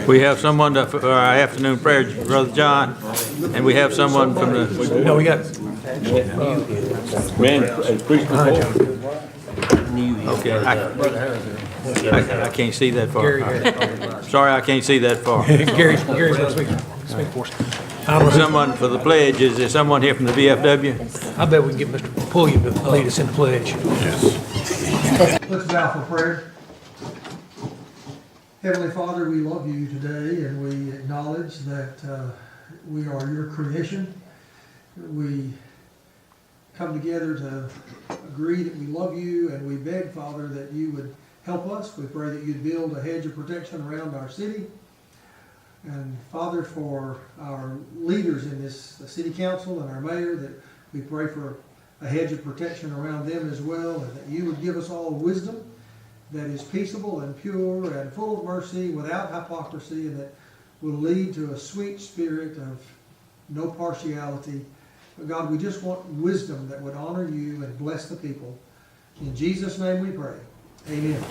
We have someone for our afternoon prayer, Brother John, and we have someone from the, No, we got. okay, I can't see that far. Sorry, I can't see that far. Gary's going to speak for us. I don't know Someone for the pledge, is there someone here from the VFW? I bet we can get Mr. Pulliam to lead us in the pledge. Let's bow for prayer. Heavenly Father, we love you today, and we acknowledge that we are your creation. We come together to agree that we love you, and we beg, Father, that you would help us. We pray that you'd build a hedge of protection around our city. And Father, for our leaders in this the city council and our mayor, that we pray for a hedge of protection around them as well, and that you would give us all wisdom that is peaceable and pure and full of mercy, without hypocrisy, and that will lead to a sweet spirit of no partiality. But God, we just want wisdom that would honor you and bless the people. In Jesus' name we pray. Amen.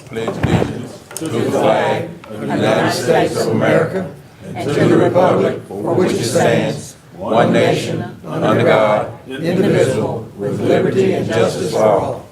Pledge allegiance to the flag of the United States of America and to the republic for which it stands, one nation, under God, indivisible, with liberty and justice for all.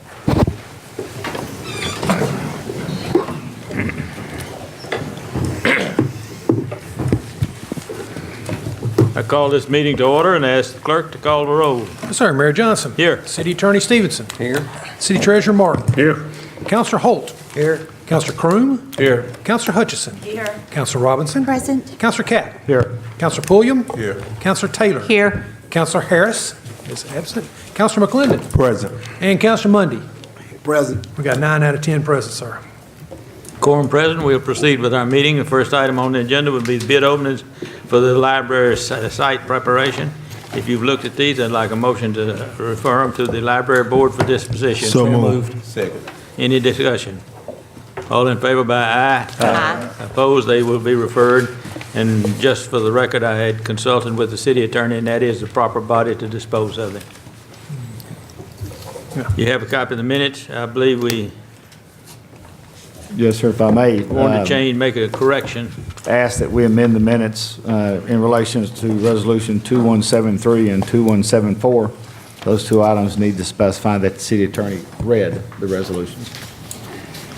I call this meeting to order and ask the clerk to call the roll. Yes, sir. Mayor Johnson. Here. City Attorney Stevenson. Here. City Treasurer Martin. Here. Counselor Holt. Here. Counselor Croom. Here. Counselor Hutchison. Here. Counselor Robinson. Present. Counselor Catt. Here. Counselor Pulliam. Here. Counselor Taylor. Here. Counselor Harris is absent. Counselor McClendon. Present. And Counselor Mundy. Present. We got 9 out of 10 present, sir. Quorum present, we'll proceed with our meeting. The first item on the agenda would be the bid openings for the library site preparation. If you've looked at these, I'd like a motion to refer them to the library board for disposition. So moved. Second. Any discussion? All in favor by aye? Aye. Opposed, they will be referred. And just for the record, I had consulted with the city attorney, and that is the proper body to dispose of it. Yeah. You have a copy of the minutes. I believe we Yes, sir, if I may. want to change, make a correction. Ask that we amend the minutes in relation to Resolution 2173 and 2174. Those two items need to specify that the city attorney read the resolutions.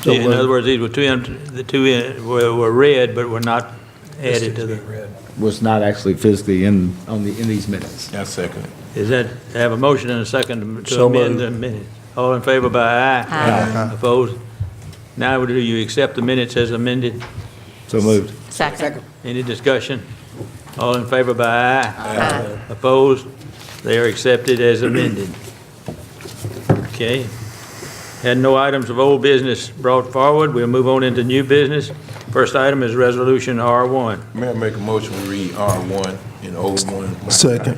In other words, these were the two were read, but were not added to the. Was not actually physically in these minutes. I second it. Is that, have a motion and a second to So amend moved. the minutes? All in favor by aye? Aye. Opposed? Now, do you accept the minutes as amended? So moved. Second. Any discussion? All in favor by aye? Aye. Opposed? They are accepted as amended. Okay. Had no items of old business brought forward. We'll move on into new business. First item is Resolution R1. May I make a motion to read R1 and O1? Second.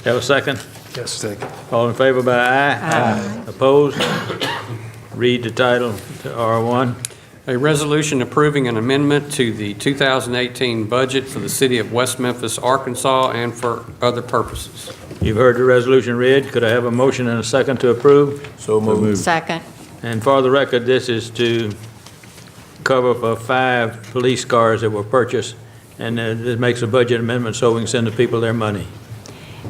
Have a second? Yes. Second. All in favor by aye? Aye. Opposed? Read the title to R1. A resolution approving an amendment to the 2018 budget for the city of West Memphis, Arkansas, and for other purposes. You've heard the resolution read. Could I have a motion and a second to approve? So moved. Second. And for the record, this is to cover for 5 police cars that were purchased, and this makes a budget amendment so we can send the people their money.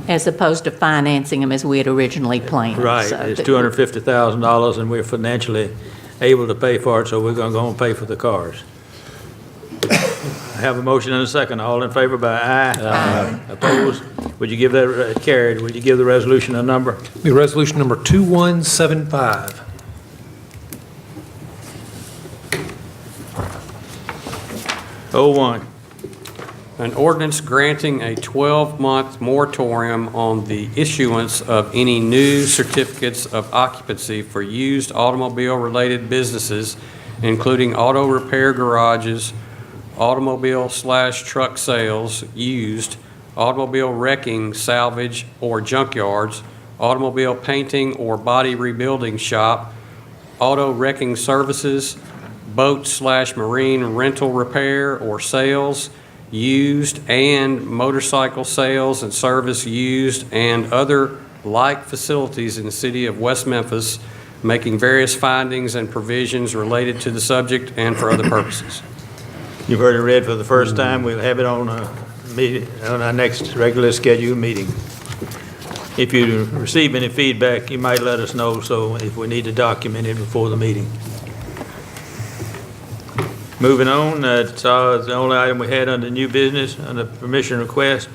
As opposed to financing them as we had originally planned. Right, So it's that- $250,000, and we're financially able to pay for it, so we're going to go and pay for the cars. I have a motion and a second. All in favor by aye? Aye. Opposed? Would you give that, carried, would you give the resolution a number? Be resolution number 2175. O1. An ordinance granting a 12-month moratorium on the issuance of any new certificates of occupancy for used automobile-related businesses, including auto repair garages, automobile/truck sales, used, automobile wrecking, salvage, or junkyards, automobile painting or body rebuilding shop, auto wrecking services, boat/marine rental repair or sales, used, and motorcycle sales and service used, and other like facilities in the city of West Memphis making various findings and provisions related to the subject and for other purposes. You've heard it read for the first time. We'll have it on on our next regular scheduled meeting. If you receive any feedback, you might let us know, so if we need to document it before the meeting. Moving on, that's the only item we had under new business, under permission request.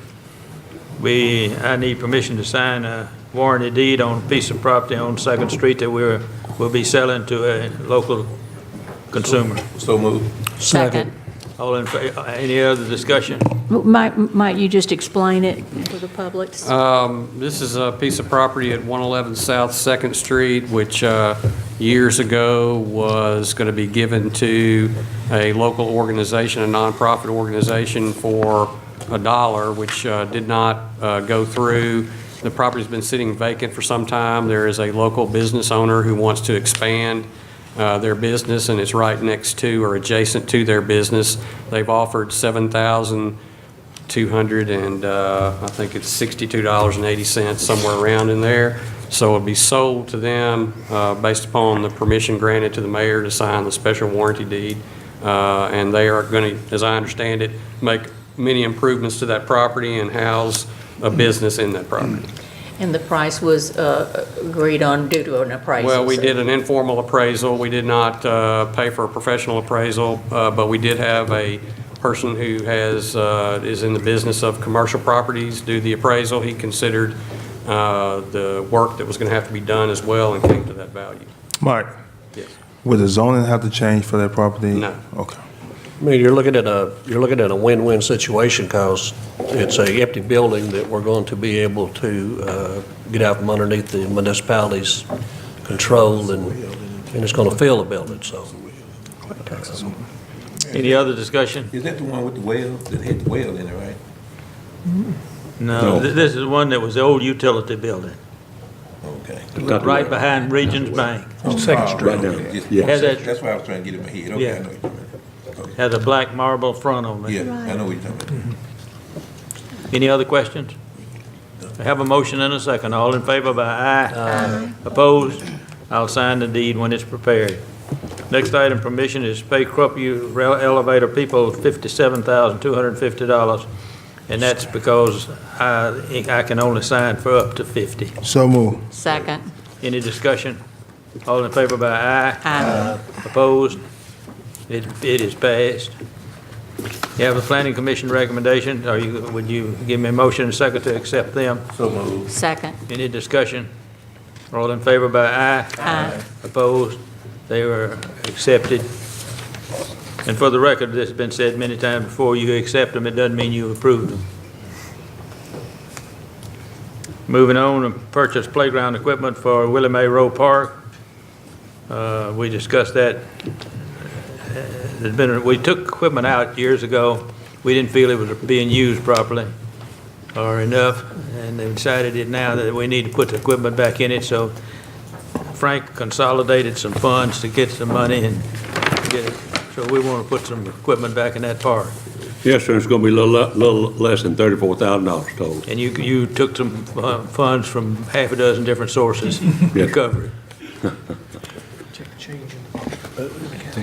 I need permission to sign a warranty deed on a piece of property on 2nd Street that we'll be selling to a local consumer. So moved. Second. All in favor, any other discussion? Might you just explain it for the public? This is a piece of property at 111 South 2nd Street, which years ago was going to be given to a local organization, a nonprofit organization, for $1, which did not go through. The property's been sitting vacant for some time. There is a local business owner who wants to expand their business, and it's right next to or adjacent to their business. They've offered $7,200 and I think it's $62.80, somewhere around in there. So it'll be sold to them based upon the permission granted to the mayor to sign the special warranty deed. And they are going to, as I understand it, make many improvements to that property and house a business in that property. And the price was agreed on due to an appraisal? Well, we did an informal appraisal. We did not pay for a professional appraisal, but we did have a person who is in the business of commercial properties do the appraisal. He considered the work that was going to have to be done as well and came to that value. Mike, Yes. would the zoning have to change for that property? No. Okay. I mean, you're looking at a win-win situation, because it's a empty building that we're going to be able to get out from underneath the municipality's control, and it's going to fill the building, so. Any other discussion? Is that the one with the well, that had the well in it, right? No, this is one that was the old utility building, Okay. right behind Regions Bank. Second Street. Right there. Has that- That's why I was trying to get in my head. Okay, Yeah. I know what you're talking about. Okay. Has a black marble front on it. Yeah, I know what you're talking about. Any other questions? I have a motion and a second. All in favor by aye? Aye. Opposed? I'll sign the deed when it's prepared. Next item, permission is pay Crupview Elevator people $57,250, and that's because I can only sign for up to 50. So move. Second. Any discussion? All in favor by aye? Aye. Opposed? It is passed. You have a planning commission recommendation. Would you give me a motion and a second to accept them? So moved. Second. Any discussion? All in favor by aye? Aye. Opposed? They were accepted. And for the record, this has been said many times before, you accept them, it doesn't mean you approve them. Moving on, to purchase playground equipment for Willie Mae Rowe Park. We discussed that. We took equipment out years ago. We didn't feel it was being used properly or enough, and they decided it now that we need to put the equipment back in it, so Frank consolidated some funds to get some money and get it. So we want to put some equipment back in that park. Yes, sir, it's going to be a little less than $34,000 total. And you took some funds from half a dozen different sources to Yes. cover it.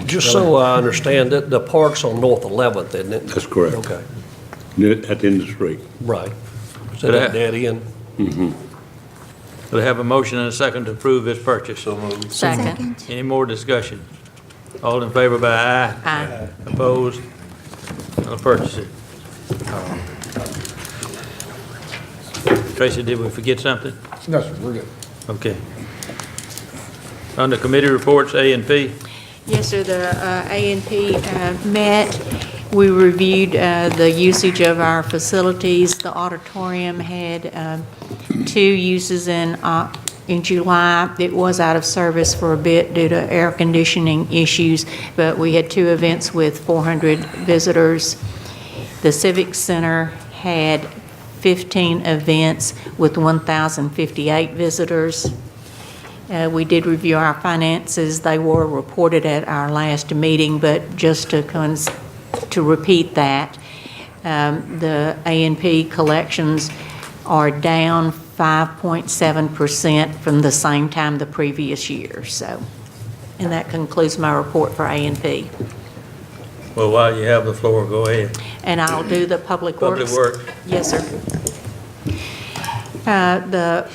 Just so I understand, that the park's on North 11th, isn't it? That's correct. Okay, At the end of the street. right. Is that a dead end? We'll have a motion and a second to approve this purchase. So moved. Second. Any more discussion? All in favor by aye? Aye. Opposed? I'll purchase it. Tracy, did we forget something? No, sir, we're good. Okay. Under committee reports, A and P. Yes, sir, the A&P met. We reviewed the usage of our facilities. The auditorium had 2 uses in July. It was out of service for a bit due to air conditioning issues, but we had 2 events with 400 visitors. The Civic Center had 15 events with 1,058 visitors. We did review our finances. They were reported at our last meeting, but just to repeat that, the A&P collections are down 5.7% from the same time the previous year, so. And that concludes my report for A&P. Well, while you have the floor, go ahead. And I'll do the Public Works. Public Works. Yes, sir.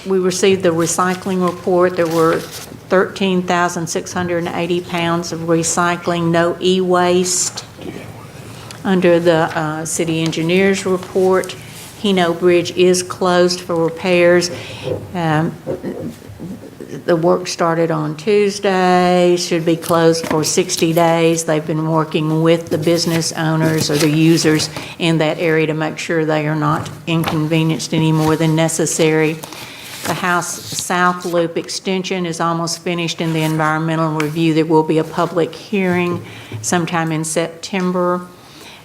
We received the recycling report. There were 13,680 pounds of recycling, no e-waste. Under the city engineer's report, Hino Bridge is closed for repairs. The work started on Tuesday, should be closed for 60 days. They've been working with the business owners or the users in that area to make sure they are not inconvenienced any more than necessary. The House South Loop extension is almost finished in the environmental review. There will be a public hearing sometime in September.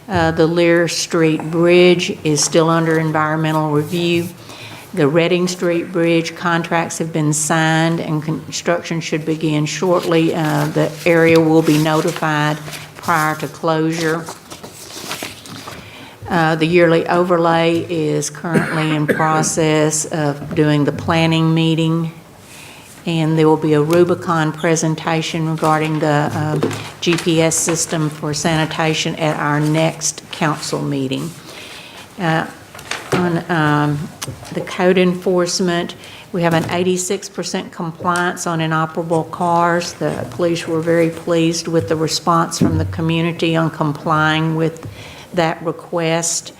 The Lear Street Bridge is still under environmental review. The Reading Street Bridge contracts have been signed and construction should begin shortly. The area will be notified prior to closure. The yearly overlay is currently in process of doing the planning meeting. And there will be a Rubicon presentation regarding the GPS system for sanitation at our next council meeting. On the code enforcement, we have an 86% compliance on inoperable cars. The police were very pleased with the response from the community on complying with that request.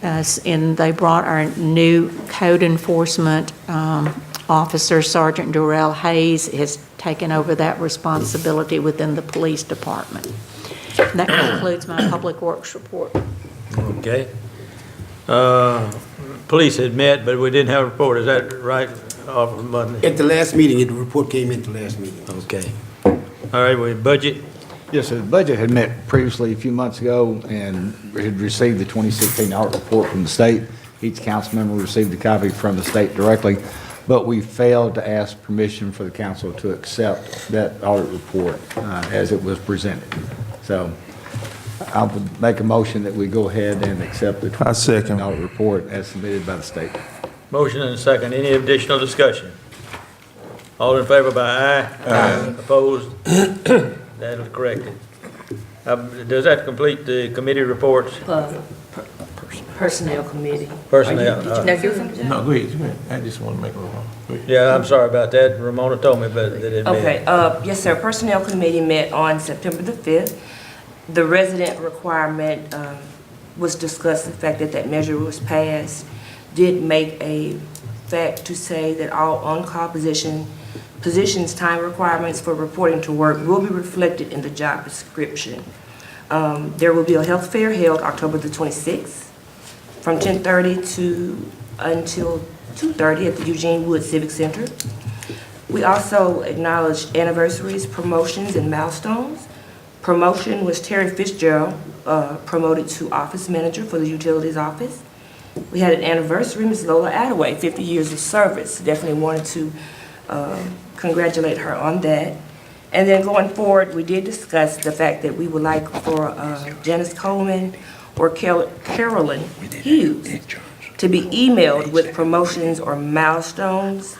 And they brought our new code enforcement officer, Sergeant Durrell Hayes, has taken over that responsibility within the police department. And that concludes my Public Works report. Okay. Police had met, but we didn't have a report. Is that right, Officer Monday? At the last meeting, the report came in at the last meeting. Okay. All right, we budget. Yes, sir. The budget had met previously a few months ago and had received the 2016 audit report from the state. Each council member received a copy from the state directly, but we failed to ask permission for the council to accept that audit report as it was presented. So I would make a motion that we go ahead and accept the I second. 2016 audit report as submitted by the state. Motion and a second. Any additional discussion? All in favor by aye? Aye. Opposed? That is corrected. Does that complete the committee reports? Personnel committee. Personnel. Now, No, go ahead. I just want to make a remark. Go ahead. Yeah, I'm sorry about that. Ramona told me about that it Okay, met. yes, sir. Personnel committee met on September the 5th. The resident requirement was discussed, the fact that that measure was passed. Did make a fact to say that all on-call positions time requirements for reporting to work will be reflected in the job description. There will be a health fair held October the 26th from 10:30 until 2:30 at the Eugene Wood Civic Center. We also acknowledged anniversaries, promotions, and milestones. Promotion was Terry Fitzgerald, promoted to office manager for the utilities office. We had an anniversary, Ms. Lola Attaway, 50 years of service. Definitely wanted to congratulate her on that. And then going forward, we did discuss the fact that we would like for Janice Coleman or Carolyn Hughes to be emailed with promotions or milestones.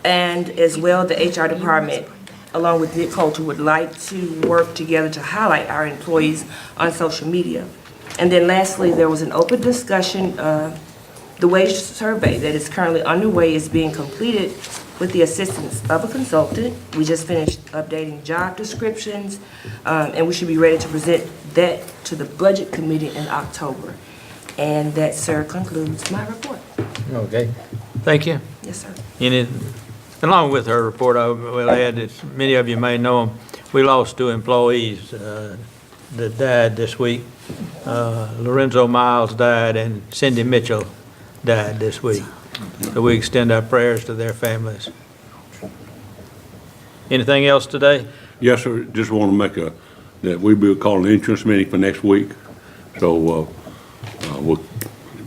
And as well, the HR department, along with Nick Coulter, would like to work together to highlight our employees on social media. And then lastly, there was an open discussion. The wage survey that is currently underway is being completed with the assistance of a consultant. We just finished updating job descriptions, and we should be ready to present that to the budget committee in October. And that, sir, concludes my report. Okay. Thank you. Yes, sir. Along with her report, I will add that many of you may know them. We lost 2 employees that died this week. Lorenzo Miles died and Cindy Mitchell died this week. So we extend our prayers to their families. Anything else today? Yes, sir, just want to make that we will call an insurance meeting for next week. So we'll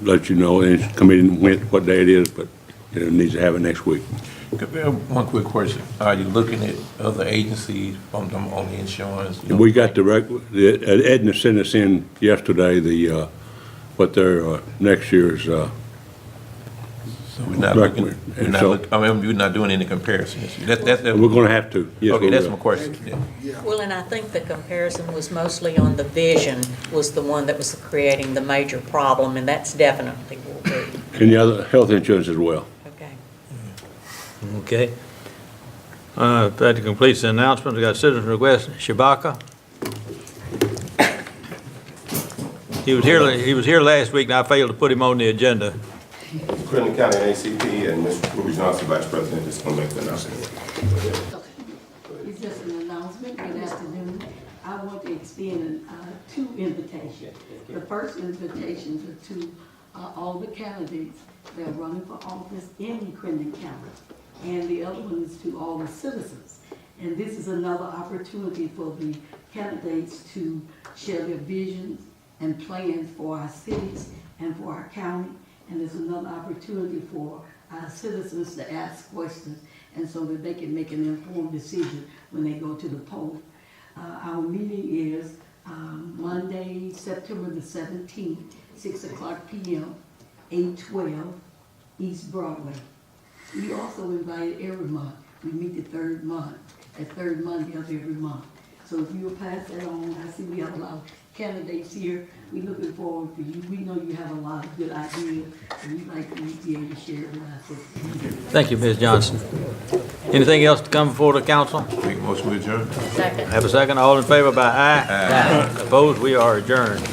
let you know, and committee what day it is, but it needs to have it next week. One quick question. Are you looking at other agencies on the insurance? We got Edna sent us in yesterday, what their next year's We're not looking, we're not, I mean, you're not doing any comparisons. That's. We're going to have to. Yes, Okay, we that's will. my question. Yeah. Well, and I think the comparison was mostly on the vision was the one that was creating the major problem, and that's definitely will be. And the other health insurance as well. Okay. Okay. That completes the announcement. We got citizen request, Shabaka. He was here last week, and I failed to put him on the agenda. Clinton County ACP and Ms. Ruby Johnson, Vice President, is going to make the announcement. It's just an announcement. Good afternoon. I want to extend two invitations. The first invitations are to all the candidates that are running for office in Clinton County. And the other one is to all the citizens. And this is another opportunity for the candidates to share their visions and plans for our cities and for our county. And there's another opportunity for our citizens to ask questions and so that they can make an informed decision when they go to the poll. Our meeting is Monday, September the 17th, 6 o'clock p.m., 812 East Broadway. We also invite every month. We meet the third Monday of every month. So if you'll pass that on, I see we have a lot of candidates here. We're looking forward for you. We know you have a lot of good ideas, and we'd like to be able to share it with our citizens. Thank you, Ms. Johnson. Anything else to come before the council? Make a motion to adjourn. Second. Have a second. All in favor by aye? Aye. Opposed? We are adjourned.